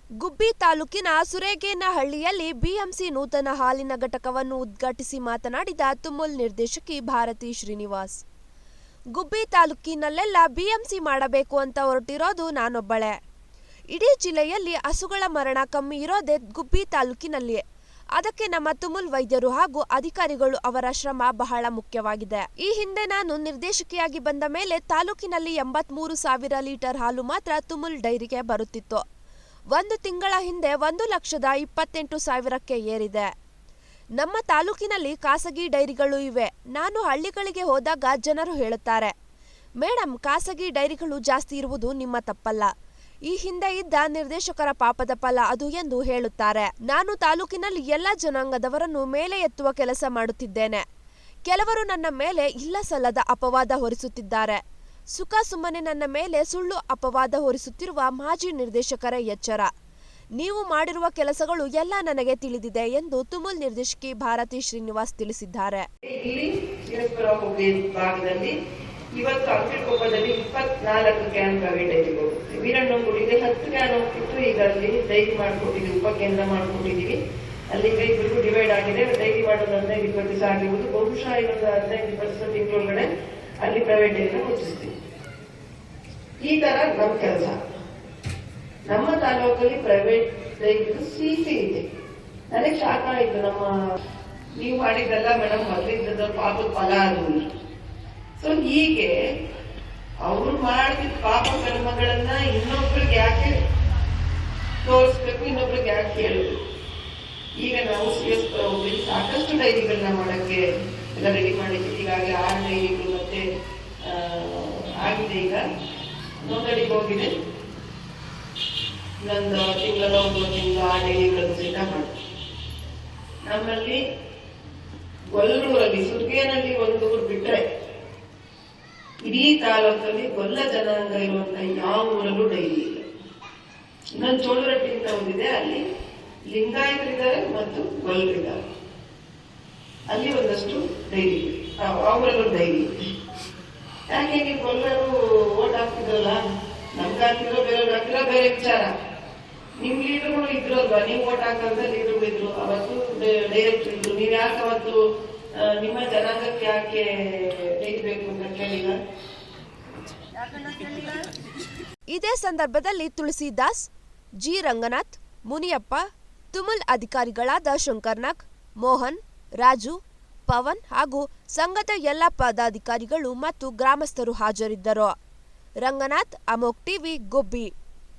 ಗುಬ್ಬಿ ತಾಲೂಕಿನ ಸುರೇಗೇನಹಳ್ಳಿಯಲ್ಲಿ ಬಿಎಂಸಿ ನೂತನ ಹಾಲಿನ ಘಟಕವನ್ನು ಉದ್ಘಾಟಿಸಿ ಮಾತನಾಡಿದ ತುಮುಲ್ ನಿರ್ದೇಶಕಿ ಭಾರತಿ ಶ್ರೀನಿವಾಸ್. ಗುಬ್ಬಿ ತಾಲೂಕಿನಲ್ಲೆಲ್ಲ ಬಿಎಂಸಿ ಮಾಡಬೇಕು ಅಂತ ಹೊರಟಿರೋದು ನಾನೊಬ್ಬಳೇ. ಇಡೀ ಜಿಲ್ಲೆಯಲ್ಲಿ ಹಸುಗಳ ಮರಣ ಕಮ್ಮಿ ಇರೋದೇ ಗುಬ್ಬಿ ತಾಲೂಕಿನಲ್ಲಿಯೇ. ಅದಕ್ಕೆ ನಮ್ಮ ತುಮುಲ್ ವೈದ್ಯರು ಹಾಗೂ ಅಧಿಕಾರಿಗಳು ಅವರ ಶ್ರಮ ಬಹಳ ಮುಖ್ಯವಾಗಿದೆ. ಈ ಹಿಂದೆ ನಾನು ನಿರ್ದೇಶಕಿಯಾಗಿ ಬಂದ ಮೇಲೆ ತಾಲೂಕಿನಲ್ಲಿ 83,000 ಲೀಟರ್ ಹಾಲು ಮಾತ್ರ ತುಮುಲ್ ಡೈರಿಗೆ ಬರುತ್ತಿತ್ತು. 1 ತಿಂಗಳ ಹಿಂದೆ 1,28,000ಕ್ಕೆ ಏರಿದೆ. ನಮ್ಮ ತಾಲೂಕಿನಲ್ಲಿ ಖಾಸಗಿ ಡೈರಿಗಳು ಇವೆ. ನಾನು ಹಳ್ಳಿಗಳಿಗೆ ಹೋದಾಗ ಜನರು ಹೇಳುತ್ತಾರೆ, ಮೇಡಮ್, ಖಾಸಗಿ ಡೈರಿಗಳು ಜಾಸ್ತಿ ಇರುವುದು ನಿಮ್ಮ ತಪ್ಪಲ್ಲ. ಈ ಹಿಂದೆ ಇದ್ದ ನಿರ್ದೇಶಕರ ಪಾಪದ ಫಲ ಅದು ಎಂದು ಹೇಳುತ್ತಾರೆ. ನಾನು ತಾಲೂಕಿನಲ್ಲಿ ಎಲ್ಲ ಜನಾಂಗದವರನ್ನು ಮೇಲೆ ಎತ್ತುವ ಕೆಲಸ ಮಾಡುತ್ತಿದ್ದೇನೆ. ಕೆಲವರು ನನ್ನ ಮೇಲೆ ಇಲ್ಲ ಸಲ್ಲದ ಅಪವಾದ ಹೊರಿಸುತ್ತಿದ್ದಾರೆ. ಸುಖ ಸುಮ್ಮನೆ ನನ್ನ ಮೇಲೆ ಸುಳ್ಳು ಅಪವಾದ ಹೊರಿಸುತ್ತಿರುವ ಮಾಜಿ ಭಾರತೀಯ ಎಚ್ಚರ. ನೀವು ಮಾಡಿರುವ ಕೆಲಸಗಳು ಎಲ್ಲ ನನಗೆ ತಿಳಿದಿದೆ ಎಂದು ತುಮುಲ್ ನಿರ್ದೇಶಕಿ ಭಾರತಿ ಶ್ರೀನಿವಾಸ್ ತಿಳಿಸಿದ್ದಾರೆ. ಇವತ್ತು ಅಂಕಲ್ಕೊಪ್ಪದಲ್ಲಿ 24 ಕ್ಯಾನ್ ಪ್ರೈವೇಟ್ ಡೈರಿಗಳು, ವೀರಣ್ಣಗುಡಿಗೆ 10 ಕ್ಯಾನ್ ಹೋಗ್ತಿತ್ತು. ಈಗ ಅಲ್ಲಿ ಡೈರಿ ಮಾಡ್ಕೊಟ್ಟಿದ್ದೀವಿ, ಉಪಕೇಂದ್ರ ಮಾಡ್ಕೊಟ್ಟಿದ್ದೀವಿ. ಅಲ್ಲಿ ಇಬ್ಬರಿಗೂ ಡಿವೈಡ್ ಆಗಿದೆ. ಡೈರಿ ಮಾಡೋದು 15-20 ಆಗಿರುವುದು. ಬಹುಶಃ ಇನ್ನೊಂದು 15% ತಿಂಗಳೊಳಗಡೆ ಅಲ್ಲಿ ಪ್ರೈವೇಟ್ ಡೈರಿನ ಮುಚ್ಚಿಸ್ತೀವಿ. ಈ ತರ ನಮ್ಮ ಕೆಲಸ. ನಮ್ಮ ತಾಲೂಕಲ್ಲಿ ಪ್ರೈವೇಟ್ ಡೈರಿ ಸಿಸಿ ಇದೆ. ನನಗೆ ಶಾಖ ಆಯ್ತು. ನೀವು ಮಾಡಿದ್ದೆಲ್ಲ ಮೇಡಮ್ ಮೊದಲಿದ್ದ ಪಾಪದ ಫಲ ಅದು. ಸೊ ಹೀಗೆ ಅವರು ಮಾಡಿದ ಪಾಪ ಕರ್ಮಗಳನ್ನ ಇನ್ನೊಬ್ರಿಗೆ ಯಾಕೆ ತೋರಿಸ್ಬೇಕು, ಇನ್ನೊಬ್ರಿಗೆ ಯಾಕೆ ಹೇಳಬೇಕು. ಈಗ ನಾವು ಹೋಗಿ ಸಾಕಷ್ಟು ಡೈರಿಗಳನ್ನ ಮಾಡಕ್ಕೆ ಎಲ್ಲ ರೆಡಿ ಮಾಡಿದ್ದೀವಿ. ಈಗಾಗಲೇ 6 ಡೈರಿಗಳು ಮತ್ತೆ ಆಗಿದೆ. ಈಗ ನೋಂದಣಿಗೆ ಹೋಗಿದೆ. ಇನ್ನೊಂದು ತಿಂಗಳ 6 ಡೈರಿಗಳನ್ನು ಸಿದ್ಧ ಮಾಡ್ತೀವಿ. ನಮ್ಮಲ್ಲಿ ಗೊಲ್ಲೂರಲ್ಲಿ ಸುರ್ಗೇನಲ್ಲಿ ಒಂದು ಊರು ಬಿಟ್ರೆ ಇಡೀ ತಾಲೂಕಲ್ಲಿ ಗೊಲ್ಲ ಜನಾಂಗ ಇರುವಂತಹ ಯಾವ ಊರಲ್ಲೂ ಡೈರಿ ಇಲ್ಲ. ಇನ್ನೊಂದು ಚೋಳರಟ್ಟಿ ಅಂತ ಒಂದಿದೆ, ಅಲ್ಲಿ ಲಿಂಗಾಯತರಿದ್ದಾರೆ ಮತ್ತು ಗೊಲ್ಲರಿದ್ದಾರೆ. ಅಲ್ಲಿ ಒಂದಷ್ಟು ಡೈರಿ, ಆ ಊರಲ್ಲೂ ಡೈರಿ. ಯಾಕೆ ನೀವು ಗೊಲ್ಲರು ಓಟ್ ಹಾಕ್ತಿದ್ರಲ್ಲ, ನಮ್ಗೆ ಹಾಕಿರೋ ಬೇರೆಯವ್ರು ಹಾಕಿರೋ ಬೇರೆ ವಿಚಾರ. ನಿಮ್ ಲೀಡರ್ಗಳು ಇದ್ರಲ್ವಾ, ನೀವು ಓಟ್ ಹಾಕಂತ ಲೀಡರ್ಗಳು ಇದ್ರು, ಅವತ್ತು ಡೈರೆಕ್ಟರ್ ಇದ್ರು. ನೀವ್ ಯಾಕೆ ಅವತ್ತು ನಿಮ್ಮ ಜನಾಂಗಕ್ಕೆ ಯಾಕೆ ಬೇಕು ಅಂತ ಕೇಳಿಲ್ಲ? ಇದೇ ಸಂದರ್ಭದಲ್ಲಿ ತುಳಸಿದಾಸ್, ಜಿ ರಂಗನಾಥ್, ಮುನಿಯಪ್ಪ, ತುಮುಲ್ ಅಧಿಕಾರಿಗಳಾದ ಶಂಕರ್ನಾಗ್, ಮೋಹನ್, ರಾಜು, ಪವನ್ ಹಾಗೂ ಸಂಘದ ಎಲ್ಲ ಪದಾಧಿಕಾರಿಗಳು ಮತ್ತು ಗ್ರಾಮಸ್ಥರು ಹಾಜರಿದ್ದರು. ರಂಗನಾಥ್, ಅಮೋಕ್ ಟಿವಿ, ಗುಬ್ಬಿ.